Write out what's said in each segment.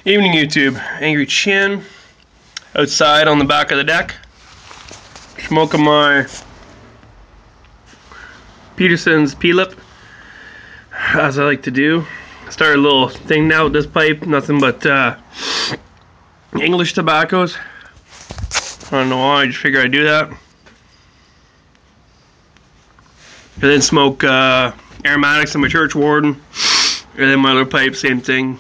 Evening YouTube, Angry Chin, outside on the back of the deck, smoking my Peterson's P-lip, as I like to do. Started a little thing now with this pipe, nothing but English tobaccos. I don't know why, I just figured I'd do that. And then smoke aromatics in my church warden, and then my other pipe, same thing.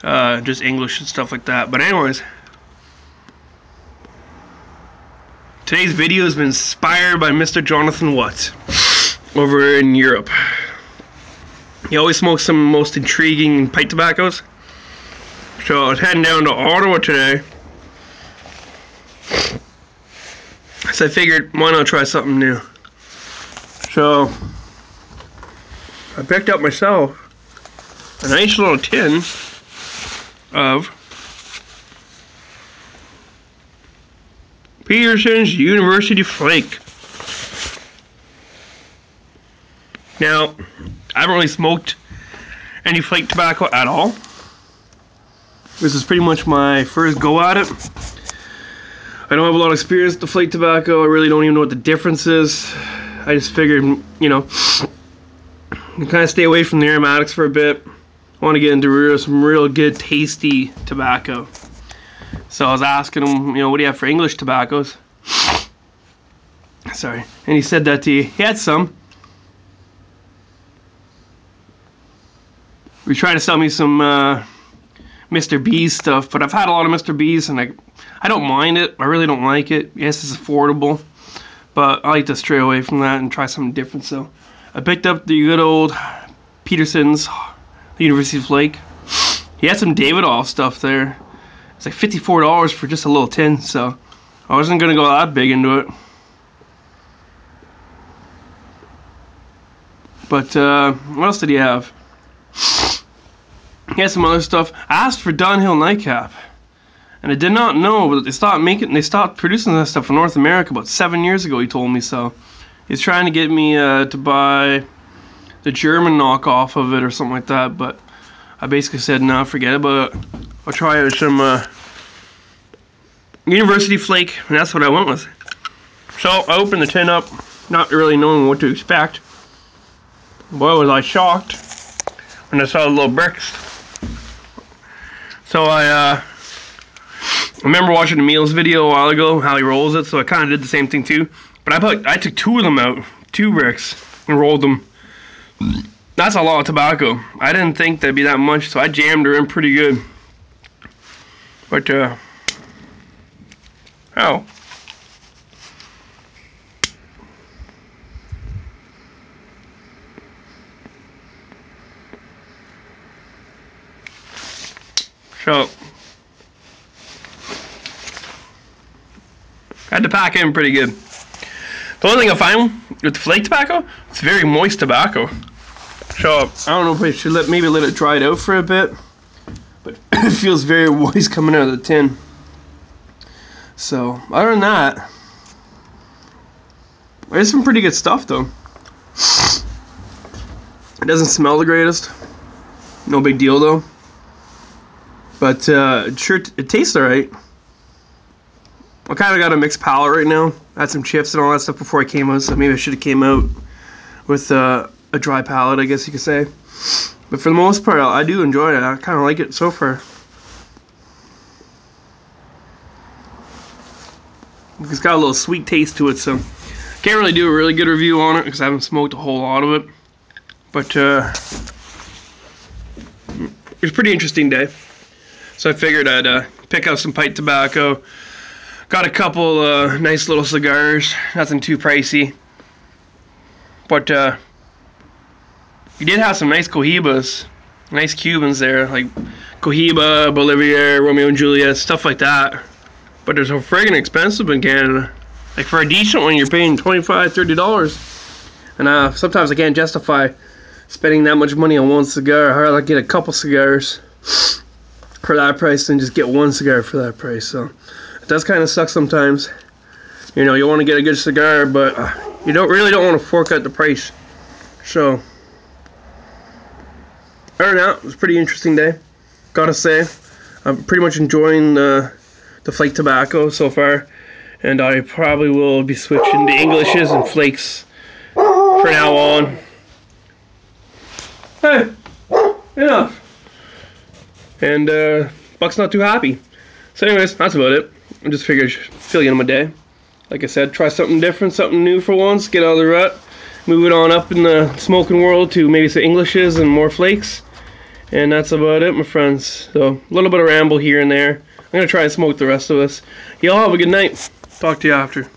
Just English and stuff like that. But anyways, today's video has been inspired by Mr. Jonathan Watts over in Europe. He always smokes some of the most intriguing pipe tobaccos. So I was heading down to Ottawa today, so I figured why not try something new. So I picked up myself a nice little tin of Peterson's University Flake. Now, I haven't really smoked any flake tobacco at all. This is pretty much my first go at it. I don't have a lot of experience with the flake tobacco. I really don't even know what the difference is. I just figured, you know, kind of stay away from the aromatics for a bit. I want to get into some real good, tasty tobacco. So I was asking him, you know, what do you have for English tobaccos? Sorry. And he said that he had some. He tried to sell me some Mr. B's stuff, but I've had a lot of Mr. B's and I don't mind it. I really don't like it. Yes, it's affordable, but I like to stray away from that and try something different. So I picked up the good old Peterson's University Flake. He had some Davidoff stuff there. It's like $54 for just a little tin, so I wasn't gonna go that big into it. But what else did he have? He had some other stuff. I asked for Dunhill Nightcap, and I did not know, but they stopped producing that stuff in North America about 7 years ago. He told me so. He's trying to get me to buy the German knockoff of it or something like that, but I basically said no, forget about it. I'll try out some University Flake, and that's what I went with. So I opened the tin up, not really knowing what to expect. Boy, was I shocked when I saw the little bricks. So I remember watching the Meals video a while ago, how he rolls it, so I kind of did the same thing too. But I took two of them out, 2 bricks, and rolled them. That's a lot of tobacco. I didn't think that'd be that much, so I jammed her in pretty good. But oh. So I had to pack it in pretty good. The only thing I find with the flake tobacco, it's very moist tobacco. So I don't know if I should maybe let it dry it out for a bit, but it feels very moist coming out of the tin. So other than that, there's some pretty good stuff though. It doesn't smell the greatest, no big deal though, but it tastes alright. I kind of got a mixed palate right now. I had some chips and all that stuff before I came out, so maybe I should have came out with a dry palate, I guess you could say. But for the most part, I do enjoy it. I kind of like it so far. It's got a little sweet taste to it, so can't really do a really good review on it because I haven't smoked a whole lot of it. But it's a pretty interesting day. So I figured I'd pick out some pipe tobacco. Got a couple nice little cigars, nothing too pricey. But you did have some nice Cohibas, nice Cubans there, like Cohiba, Bolivier, Romeo and Juliet, stuff like that. But they're so friggin' expensive in Canada. Like for a decent one, you're paying $25, $30. And sometimes I can't justify spending that much money on one cigar. I'd rather get a couple cigars for that price than just get one cigar for that price. So it does kind of suck sometimes. You know, you want to get a good cigar, but you really don't want to fork out the price. So other than that, it was a pretty interesting day, gotta say. I'm pretty much enjoying the Flake Tobacco so far, and I probably will be switching to Englishes and Flakes for now on. Hey, enough. And Buck's not too happy. So anyways, that's about it. I just figured fill you in my day. Like I said, try something different, something new for once, get out of the rut, move it on up in the smoking world to maybe some Englishes and more Flakes. And that's about it, my friends. So, a little bit of ramble here and there. I'm going to try and smoke the rest of this. Y'all have a good night. Talk to you after.